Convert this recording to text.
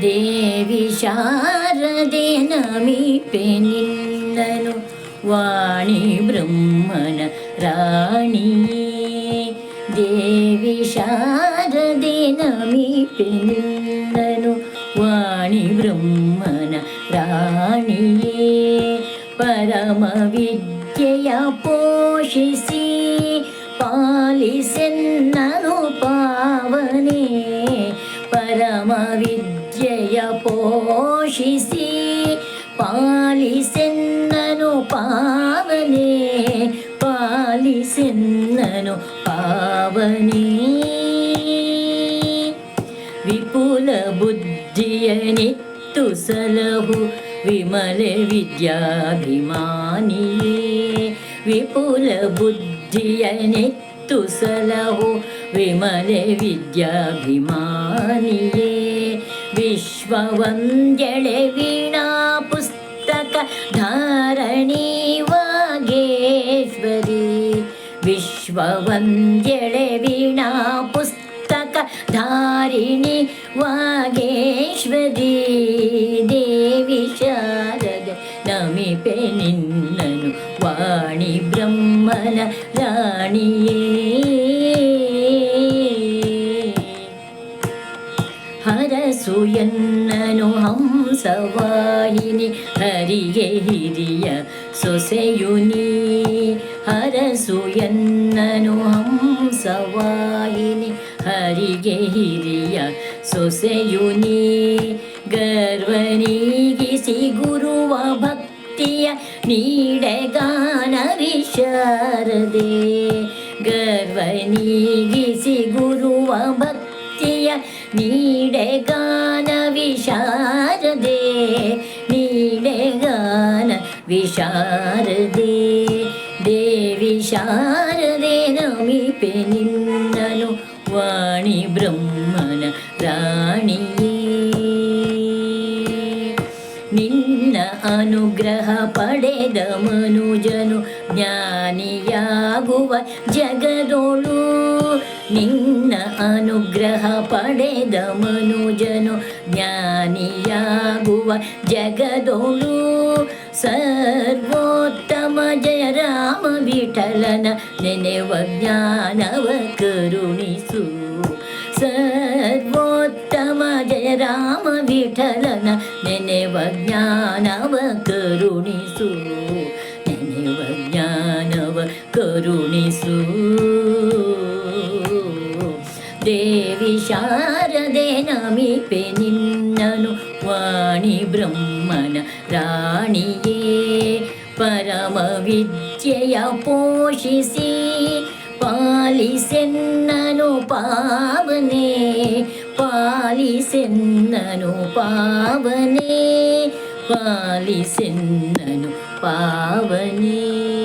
ದೇವಿ ಶಾರದೆ ನಮಿಪೆ ನಿನ್ನನು ವಾಣಿ ಬ್ರಹ್ಮನ ರಾಣಿಯೇ. ದೇವಿ ಶಾರದೆ ನಮಿಪೆ ನಿನ್ನನು ವಾಣಿ ಬ್ರಹ್ಮನ ರಾಣಿಯೇ. ಪರಮ ವಿದ್ಯೆಯ ಪೋಷಿಸಿ ಪಾಲಿಸೆನ್ನನು ಪಾವನೆ. ಪರಮ ವಿದ್ಯೆಯ ಪೋಷಿಸಿ ಪಾಲಿಸೆನ್ನನು ಪಾವನೆ. ಪಾಲಿಸೆನ್ನನು ಪಾವನೆ. ವಿಪುಲ ಬುದ್ಧಿಯನಿತ್ತು ಸಲಹು ವಿಮಲ ವಿದ್ಯಾಭಿಮಾನಿಯೇ. ವಿಪುಲ ಬುದ್ಧಿಯನಿತ್ತು ಸಲಹು ವಿಮಲ ವಿದ್ಯಾಭಿಮಾನಿಯೇ. ವಿಶ್ವವಂದ್ಯಳೆ ವೀಣಾ ಪುಸ್ತಕ ಧಾರಣಿ ವಾಗೇಶ್ವರಿ. ವಿಶ್ವವಂದ್ಯಳೆ ವೀಣಾ ಪುಸ್ತಕ ಧಾರಿಣಿ ವಾಗೇಶ್ವರಿ. ದೇವಿ ಶಾರದೆ ನಮಿಪೆ ನಿನ್ನನು ವಾಣಿ ಬ್ರಹ್ಮನ ರಾಣಿಯೇ. ಹರಸು ಎನ್ನನು ಹಂಸವಾಹಿನಿ ಹರಿಗೆ ಹಿರಿಯ ಸೊಸೆಯು ನೀ. ಹರಸು ಎನ್ನನು ಹಂಸವಾಹಿನಿ ಹರಿಗೆ ಹಿರಿಯ ಸೊಸೆಯು ನೀ. ಗರ್ವ ನೀಗಿಸಿ ಗುರುವ ಭಕ್ತಿಯ ನೀಡೆಗಾನ ವಿಶಾರದೆ. ಗರ್ವ ನೀಗಿಸಿ ಗುರುವ ಭಕ್ತಿಯ ನೀಡೆಗಾನ ವಿಶಾರದೆ. ನೀಡೆಗಾನ ವಿಶಾರದೆ. ದೇವಿ ಶಾರದೆ ನಮಿಪೆ ನಿನ್ನನು ವಾಣಿ ಬ್ರಹ್ಮನ ರಾಣಿಯೇ. ನಿನ್ನ ಅನುಗ್ರಹ ಪಡೆದ ಮನುಜನು ಜ್ಞಾನಿಯಾಗುವ ಜಗದೊಳು. ನಿನ್ನ ಅನುಗ್ರಹ ಪಡೆದ ಮನುಜನು ಜ್ಞಾನಿಯಾಗುವ ಜಗದೊಳು. ಸರ್ವೋತ್ತಮ ಜಯ ರಾಮ ವಿಠಲನ ನೆನೆವ ಜ್ಞಾನವ ಕರುಣಿಸು. ಸರ್ವೋತ್ತಮ ಜಯ ರಾಮ ವಿಠಲನ ನೆನೆವ ಜ್ಞಾನವ ಕರುಣಿಸು. ನೆನೆವ ಜ್ಞಾನವ ಕರುಣಿಸು. ದೇವಿ ಶಾರದೆ ನಮಿಪೆ ನಿನ್ನನು ವಾಣಿ ಬ್ರಹ್ಮನ ರಾಣಿಯೇ. ಪರಮ ವಿದ್ಯೆಯ ಪೋಷಿಸಿ ಪಾಲಿಸೆನ್ನನು ಪಾವನೆ. ಪಾಲಿಸೆನ್ನನು ಪಾವನೆ. ಪಾಲಿಸೆನ್ನನು ಪಾವನೆ.